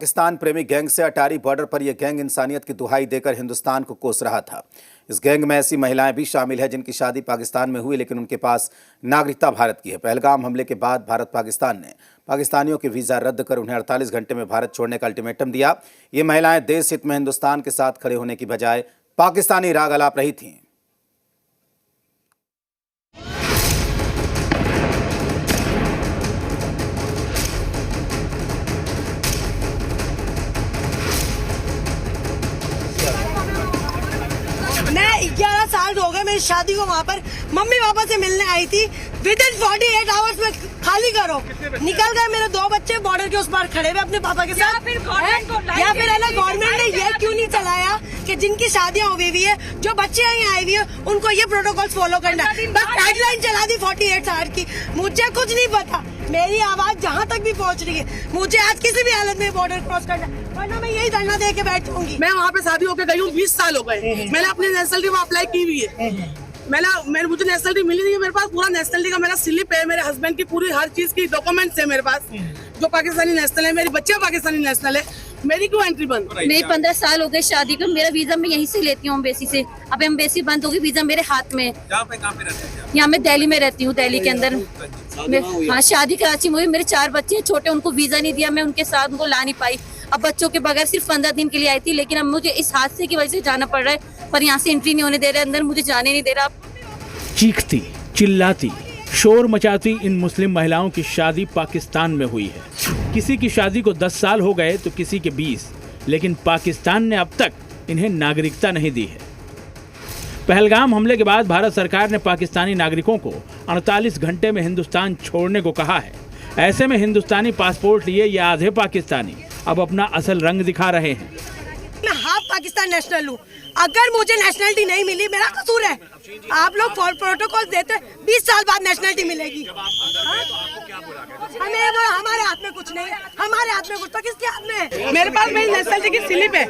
पाकिस्तान प्रेमी गैंग से अटारी बॉर्डर पर यह गैंग इंसानियत की दुहाई देकर हिंदुस्तान को कोस रहा था। इस गैंग में ऐसी महिलाएं भी शामिल हैं जिनकी शादी पाकिस्तान में हुई लेकिन उनके पास नागरिकता भारत की है। पहलगाम हमले के बाद भारत पाकिस्तान ने पाकिस्तानियों के वीज़ा रद्द कर उन्हें 48 घंटे में भारत छोड़ने का अल्टीमेटम दिया। ये महिलाएं देश हित में हिंदुस्तान के साथ खड़े होने की बजाय पाकिस्तानी राग अलाप रही थीं। मैं 11 साल हो गए मेरी शादी को। वहाँ पर मम्मी पापा से मिलने आई थी। विदिन 48 आवर्स में खाली करो। निकल गए मेरे 2 बच्चे बॉर्डर के उस पार खड़े हुए अपने पापा के साथ। या फिर है ना, गवर्नमेंट ने ये क्यों नहीं चलाया कि जिनकी शादियां हुई हुई है, जो बच्चे यहाँ आए हुए हैं, उनको ये प्रोटोकॉल फॉलो करना है। बस गाइडलाइन चला दी 48 आवर की। मुझे कुछ नहीं पता, मेरी आवाज जहाँ तक भी पहुँच रही है, मुझे आज किसी भी हालत में बॉर्डर क्रॉस करना है, वरना मैं यही धरना दे के बैठूंगी। मैं वहाँ पे शादी होकर गई हूँ, 20 साल हो गए। मैंने अपनी नेशनलिटी वहाँ अप्लाई की हुई है। मुझे नेशनलिटी मिली नहीं है। मेरे पास पूरा नेशनलिटी का मेरा स्लिप है, मेरे हस्बैंड की पूरी हर चीज की डॉक्यूमेंट्स है मेरे पास, जो पाकिस्तानी नेशनल है। मेरी बच्चे पाकिस्तानी नेशनल है, मेरी क्यों एंट्री बंद? मेरी 15 साल हो गए शादी को। मेरा वीजा मैं यहीं से लेती हूँ, एम्बेसी से। अब एम्बेसी बंद होगी, वीजा मेरे हाथ में। कहाँ पे रहते हैं? यहाँ मैं दिल्ली में रहती हूँ, दिल्ली के अंदर। हाँ, शादी कराची में हुई। मेरे 4 बच्चे हैं छोटे, उनको वीजा नहीं दिया, मैं उनके साथ उनको ला नहीं पाई। अब बच्चों के बगैर सिर्फ 15 दिन के लिए आई थी, लेकिन अब मुझे इस हादसे की वजह से जाना पड़ रहा है। पर यहाँ से एंट्री नहीं होने दे रहे, अंदर मुझे जाने नहीं दे रहा। चीखती चिल्लाती शोर मचाती इन मुस्लिम महिलाओं की शादी पाकिस्तान में हुई है। किसी की शादी को 10 साल हो गए तो किसी के 20, लेकिन पाकिस्तान ने अब तक इन्हें नागरिकता नहीं दी है। पहलगाम हमले के बाद भारत सरकार ने पाकिस्तानी नागरिकों को 48 घंटे में हिंदुस्तान छोड़ने को कहा है। ऐसे में हिंदुस्तानी पासपोर्ट लिए ये आधे पाकिस्तानी अब अपना असल रंग दिखा रहे हैं। मैं हाफ पाकिस्तान नेशनल हूँ। अगर मुझे नेशनलिटी नहीं मिली, मेरा कसूर है। आप लोग प्रोटोकॉल देते, 20 साल बाद नेशनलिटी मिलेगी। हमें वो, हमारे हाथ में कुछ नहीं है। हमारे हाथ में कुछ तो किसके हाथ में है? मेरे पास मेरी नेशनलिटी की स्लिप है,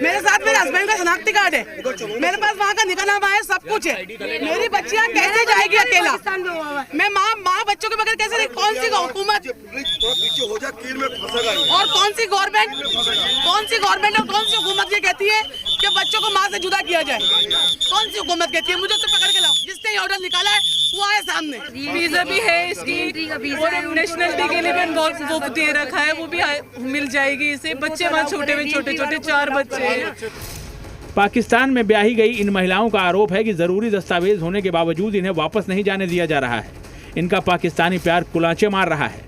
मेरे साथ मेरे हस्बैंड का शनाख्ती कार्ड है, मेरे पास वहाँ का निकाहनामा है, सब कुछ है। मेरी बच्चियाँ कैसे जाएगी अकेला? मैं माँ बच्चों के बगैर कैसे? कौन सी हुकूमत और कौन सी गवर्नमेंट और कौन सी हुकूमत ये कहती है कि बच्चों को माँ से जुदा किया जाए? कौन सी हुकूमत कहती है? मुझे तो पकड़ के लाओ, जिसने ये ऑर्डर निकाला है वो आए सामने। वीजा भी है इसकी, और नेशनलिटी के लिए भी वो दे रखा है, वो भी मिल जाएगी इसे। बच्चे वहाँ छोटे 4 बच्चे। पाकिस्तान में ब्याही गई इन महिलाओं का आरोप है कि जरूरी दस्तावेज होने के बावजूद इन्हें वापस नहीं जाने दिया जा रहा है। इनका पाकिस्तानी प्यार कुलांचे मार रहा है।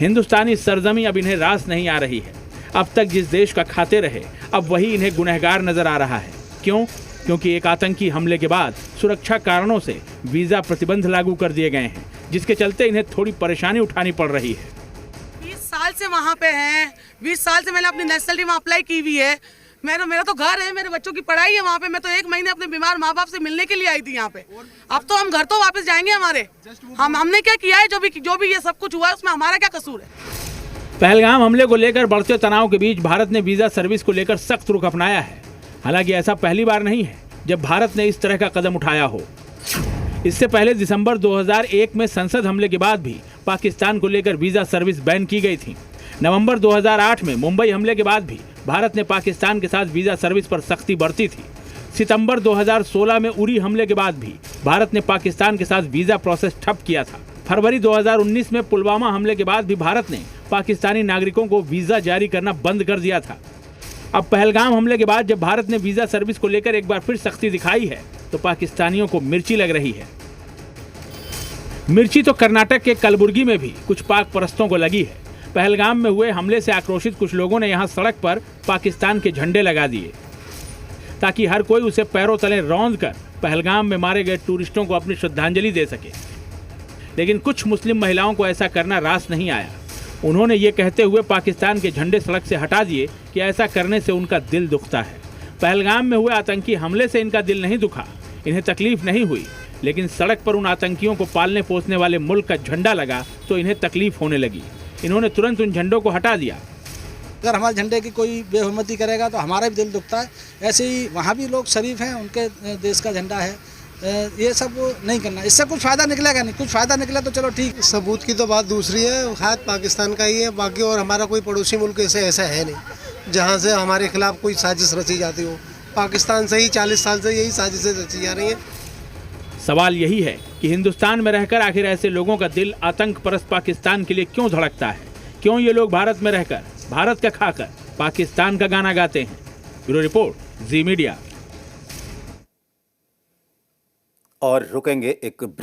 हिंदुस्तानी सरजमी अब इन्हें रास नहीं आ रही है। अब तक जिस देश का खाते रहे, अब वही इन्हें गुनहगार नजर आ रहा है। क्यों? क्योंकि एक आतंकी हमले के बाद सुरक्षा कारणों से वीजा प्रतिबंध लागू कर दिए गए हैं, जिसके चलते इन्हें थोड़ी परेशानी उठानी पड़ रही है। 20 साल से वहाँ पे हैं, 20 साल से मैंने अपनी नेशनलिटी वहाँ अप्लाई की हुई है। मेरा तो घर है, मेरे बच्चों की पढ़ाई है वहाँ पे। मैं तो 1 महीने अपने बीमार माँ बाप से मिलने के लिए आई थी यहाँ पे। अब तो हम घर तो वापस जाएंगे हमारे। हमने क्या किया है? जो भी ये सब कुछ हुआ है उसमें हमारा क्या कसूर है? पहलगाम हमले को लेकर बढ़ते तनाव के बीच भारत ने वीजा सर्विस को लेकर सख्त रुख अपनाया है। हालांकि ऐसा पहली बार नहीं है जब भारत ने इस तरह का कदम उठाया हो। इससे पहले दिसंबर 2001 में संसद हमले के बाद भी पाकिस्तान को लेकर वीजा सर्विस बैन की गई थी। नवंबर 2008 में मुंबई हमले के बाद भी भारत ने पाकिस्तान के साथ वीजा सर्विस पर सख्ती बरती थी। सितंबर 2016 में उरी हमले के बाद भी भारत ने पाकिस्तान के साथ वीजा प्रोसेस ठप किया था। फरवरी 2019 में पुलवामा हमले के बाद भी भारत ने पाकिस्तानी नागरिकों को वीजा जारी करना बंद कर दिया था। अब पहलगाम हमले के बाद जब भारत ने वीजा सर्विस को लेकर एक बार फिर सख्ती दिखाई है, तो पाकिस्तानियों को मिर्ची लग रही है। मिर्ची तो कर्नाटक के कलबुर्गी में भी कुछ पाक परस्तों को लगी है। पहलगाम में हुए हमले से आक्रोशित कुछ लोगों ने यहां सड़क पर पाकिस्तान के झंडे लगा दिए, ताकि हर कोई उसे पैरों तले रौंद कर पहलगाम में मारे गए टूरिस्टों को अपनी श्रद्धांजलि दे सके। लेकिन कुछ मुस्लिम महिलाओं को ऐसा करना रास नहीं आया। उन्होंने ये कहते हुए पाकिस्तान के झंडे सड़क से हटा दिए कि ऐसा करने से उनका दिल दुखता है। पहलगाम में हुए आतंकी हमले से इनका दिल नहीं दुखा, इन्हें तकलीफ नहीं हुई, लेकिन सड़क पर उन आतंकियों को पालने पोसने वाले मुल्क का झंडा लगा तो इन्हें तकलीफ होने लगी। इन्होंने तुरंत उन झंडों को हटा दिया। अगर हमारे झंडे की कोई बेहुरमती करेगा तो हमारा भी दिल दुखता है। ऐसे ही वहाँ भी लोग शरीफ हैं, उनके देश का झंडा है, ये सब नहीं करना, इससे कुछ फ़ायदा निकलेगा नहीं। कुछ फ़ायदा निकले तो चलो ठीक। सबूत की तो बात दूसरी है, हाथ पाकिस्तान का ही है बाकी, और हमारा कोई पड़ोसी मुल्क ऐसा है नहीं जहां से हमारे खिलाफ कोई साजिश रची जाती हो। पाकिस्तान से ही 40 साल से यही साजिशें रची जा रही हैं। सवाल यही है कि हिंदुस्तान में रहकर आखिर ऐसे लोगों का दिल आतंक परस्त पाकिस्तान के लिए क्यों धड़कता है? क्यों ये लोग भारत में रहकर, भारत का खाकर पाकिस्तान का गाना गाते हैं? ब्यूरो रिपोर्ट, जी मीडिया। और रुकेंगे एक ब्रेक